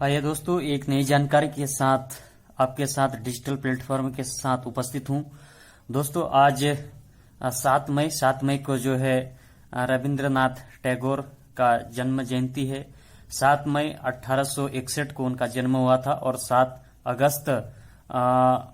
आइए दोस्तों, एक नई जानकारी के साथ आपके साथ डिजिटल प्लेटफॉर्म के साथ उपस्थित हूं। दोस्तों आज 7 मई को जो है रविंद्रनाथ टैगोर का जन्म जयंती है। 7 मई 1861 को उनका जन्म हुआ था और 7 अगस्त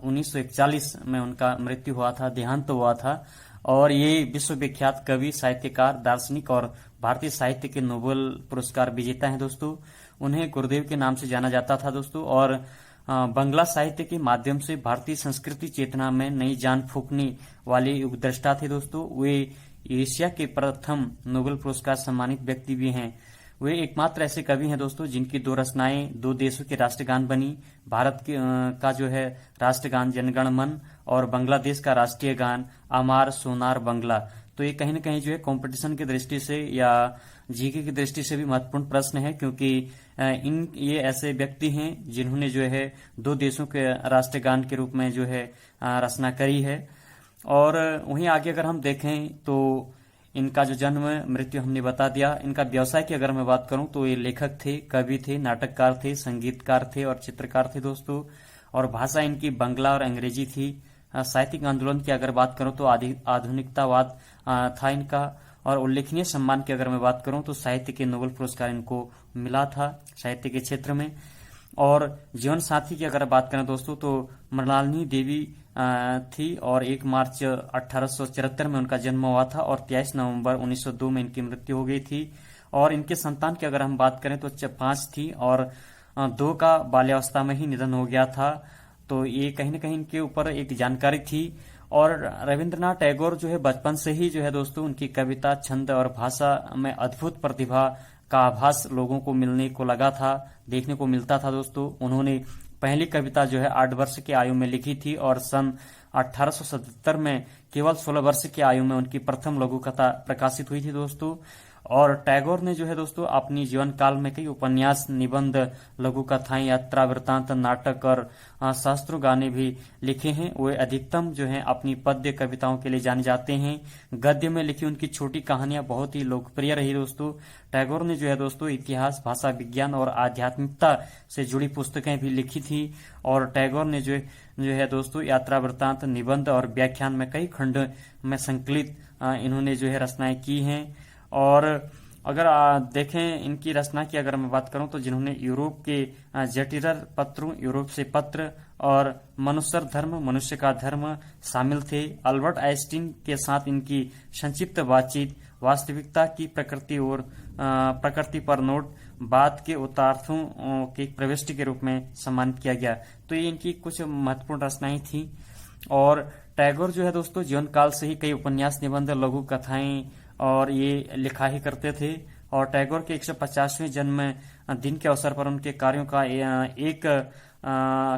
1941 में उनका मृत्यु हुआ था, देहांत हुआ था। और ये विश्वविख्यात कवि, साहित्यकार, दार्शनिक और भारतीय साहित्य के नोबेल पुरस्कार विजेता हैं दोस्तों। उन्हें गुरुदेव के नाम से जाना जाता था दोस्तों। और बंगला साहित्य के माध्यम से भारतीय संस्कृति चेतना में नई जान फूंकने वाले युगद्रष्टा थे दोस्तों। वे एशिया के प्रथम नोबेल पुरस्कार सम्मानित व्यक्ति भी हैं। वे एकमात्र ऐसे कवि हैं दोस्तों जिनकी 2 रचनाएं 2 देशों के राष्ट्रगान बनी। भारत का जो है राष्ट्रगान जनगण मन और बांग्लादेश का राष्ट्रीय गान अमार सोनार बंगला। तो ये कहीं न कहीं जो है कंपटीशन की दृष्टि से या जीके की दृष्टि से भी महत्वपूर्ण प्रश्न है, क्योंकि ये ऐसे व्यक्ति हैं जिन्होंने जो है 2 देशों के राष्ट्रगान के रूप में जो है रचना करी है। और वहीं आगे अगर हम देखें तो इनका जो जन्म मृत्यु हमने बता दिया। इनका व्यवसाय की अगर मैं बात करूं तो ये लेखक थे, कवि थे, नाटककार थे, संगीतकार थे और चित्रकार थे दोस्तों। और भाषा इनकी बंगला और अंग्रेजी थी। साहित्यिक आंदोलन की अगर बात करूं तो आधुनिकतावाद था इनका। और उल्लेखनीय सम्मान की अगर मैं बात करूं तो साहित्य के नोबेल पुरस्कार इनको मिला था साहित्य के क्षेत्र में। और जीवन साथी की अगर बात करें दोस्तों तो मृणालिनी देवी थी और 1 मार्च 1874 में उनका जन्म हुआ था और 23 नवंबर 1902 में इनकी मृत्यु हो गई थी। और इनके संतान की अगर हम बात करें तो 5 थी और 2 का बाल्यावस्था में ही निधन हो गया था। तो ये कहीं न कहीं इनके ऊपर एक जानकारी थी। और रविंद्रनाथ टैगोर जो है बचपन से ही जो है दोस्तों उनकी कविता, छंद और भाषा में अद्भुत प्रतिभा का आभास लोगों को मिलने को लगा था, देखने को मिलता था दोस्तों। उन्होंने पहली कविता जो है 8 वर्ष की आयु में लिखी थी और सन 1877 में केवल 16 वर्ष की आयु में उनकी प्रथम लघु कथा प्रकाशित हुई थी दोस्तों। और टैगोर ने जो है दोस्तों अपनी जीवन काल में कई उपन्यास, निबंध, लघु कथाएं, यात्रा वृत्तांत, नाटक और शास्त्रों गाने भी लिखे हैं। वे अधिकतम जो है अपनी पद्य कविताओं के लिए जाने जाते हैं। गद्य में लिखी उनकी छोटी कहानियां बहुत ही लोकप्रिय रही दोस्तों। टैगोर ने जो है दोस्तों इतिहास, भाषा विज्ञान और आध्यात्मिकता से जुड़ी पुस्तकें भी लिखी थी। और टैगोर ने जो है दोस्तों यात्रा वृत्तांत, निबंध और व्याख्यान में कई खंड में संकलित इन्होंने जो है रचनाएं की हैं। और अगर देखें इनकी रचना की अगर मैं बात करूं तो जिन्होंने यूरोप के जटिलर पत्रों, यूरोप से पत्र और मनुष्यर धर्म, मनुष्य का धर्म शामिल थे। अल्बर्ट आइंस्टीन के साथ इनकी संक्षिप्त बातचीत, वास्तविकता की प्रकृति पर नोट, बात के उत्तरार्थों के प्रविष्टि के रूप में सम्मानित किया गया। तो ये इनकी कुछ महत्वपूर्ण रचनाएं थी। और टैगोर जो है दोस्तों जीवन काल से ही कई उपन्यास, निबंध, लघु कथाएं और ये लिखा ही करते थे। और टैगोर के 150वें जन्म दिन के अवसर पर उनके कार्यों का एक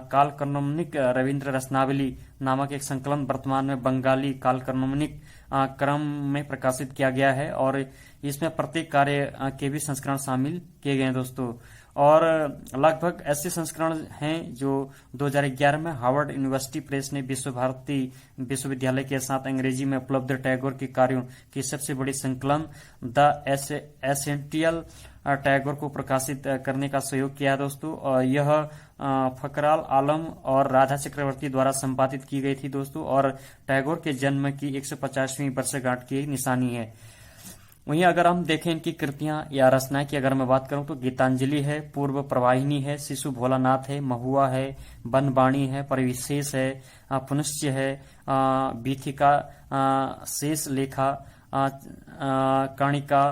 कालक्रमनिक रविंद्र रत्नावली नामक एक संकलन वर्तमान में बंगाली कालक्रमनिक क्रम में प्रकाशित किया गया है। और इसमें प्रत्येक कार्य के भी संस्करण शामिल किए गए हैं दोस्तों। और लगभग ऐसे संस्करण हैं जो 2011 में हार्वर्ड यूनिवर्सिटी प्रेस ने विश्व भारती विश्वविद्यालय के साथ अंग्रेजी में उपलब्ध टैगोर के कार्यों की सबसे बड़ी संकलन द एसेंटियल टैगोर को प्रकाशित करने का सहयोग किया दोस्तों। और यह फकराल आलम और राधा चक्रवर्ती द्वारा संपादित की गई थी दोस्तों। और टैगोर के जन्म की 150वीं वर्षगांठ की निशानी है। वहीं अगर हम देखें इनकी कृतियां या रचनाएं की अगर मैं बात करूं तो गीतांजलि है, पूर्व प्रवाहिनी है, शिशु भोलानाथ है, महुआ है, बनबाणी है, परिविशेष है, पुनश्च है, बीथिका, शेष लेखा, कर्णिका,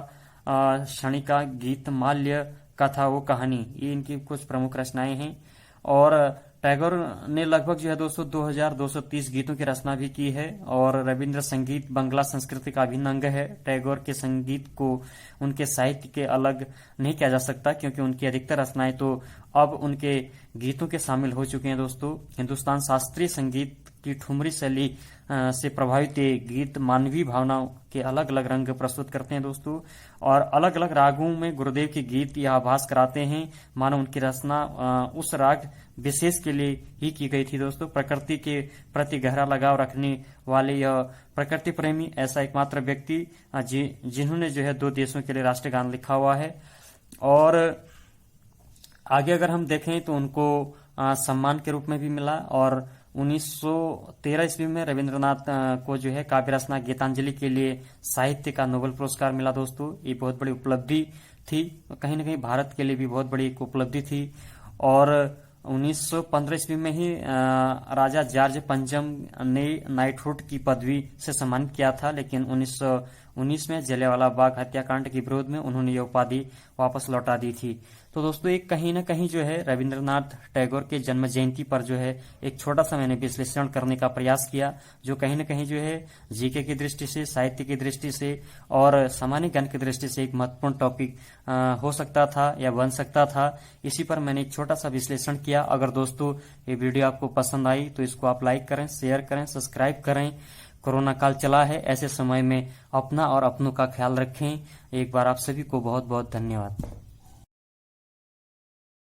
क्षणिका, गीत माल्य, कथा वो कहानी, ये इनकी कुछ प्रमुख रचनाएं हैं। और टैगोर ने लगभग जो है दोस्तों 2230 गीतों की रचना भी की है। और रविंद्र संगीत बंगला संस्कृति का अभिन्न अंग है। टैगोर के संगीत को उनके साहित्य के अलग नहीं किया जा सकता, क्योंकि उनकी अधिकतर रचनाएं तो अब उनके गीतों के शामिल हो चुके हैं दोस्तों। हिंदुस्तान शास्त्रीय संगीत की ठुमरी शैली से प्रभावित ये गीत मानवीय भावनाओं के अलग अलग रंग प्रस्तुत करते हैं दोस्तों। और अलग अलग रागों में गुरुदेव के गीत यह आभास कराते हैं मानो उनकी रचना उस राग विशेष के लिए ही की गई थी दोस्तों। प्रकृति के प्रति गहरा लगाव रखने वाले यह प्रकृति प्रेमी ऐसा एकमात्र व्यक्ति जिन्होंने जो है 2 देशों के लिए राष्ट्रगान लिखा हुआ है। और आगे अगर हम देखें तो उनको सम्मान के रूप में भी मिला, और 1913 ईस्वी में रविंद्रनाथ को जो है काव्य रचना गीतांजलि के लिए साहित्य का नोबेल पुरस्कार मिला दोस्तों। ये बहुत बड़ी उपलब्धि थी, कहीं न कहीं भारत के लिए भी बहुत बड़ी एक उपलब्धि थी। और 1915 ईस्वी में ही राजा जॉर्ज पंचम ने नाइटहुड की पदवी से सम्मानित किया था, लेकिन 1919 में जलियांवाला बाग हत्याकांड के विरोध में उन्होंने ये उपाधि वापस लौटा दी थी। तो दोस्तों एक कहीं न कहीं जो है रविंद्रनाथ टैगोर के जन्म जयंती पर जो है एक छोटा सा मैंने विश्लेषण करने का प्रयास किया, जो कहीं न कहीं जो है जीके की दृष्टि से, साहित्य की दृष्टि से और सामान्य ज्ञान की दृष्टि से एक महत्वपूर्ण टॉपिक हो सकता था या बन सकता था। इसी पर मैंने एक छोटा सा विश्लेषण किया। अगर दोस्तों ये वीडियो आपको पसंद आई तो इसको आप लाइक करें, शेयर करें, सब्सक्राइब करें। कोरोना काल चला है, ऐसे समय में अपना और अपनों का ख्याल रखें। एक बार आप सभी को बहुत बहुत धन्यवाद।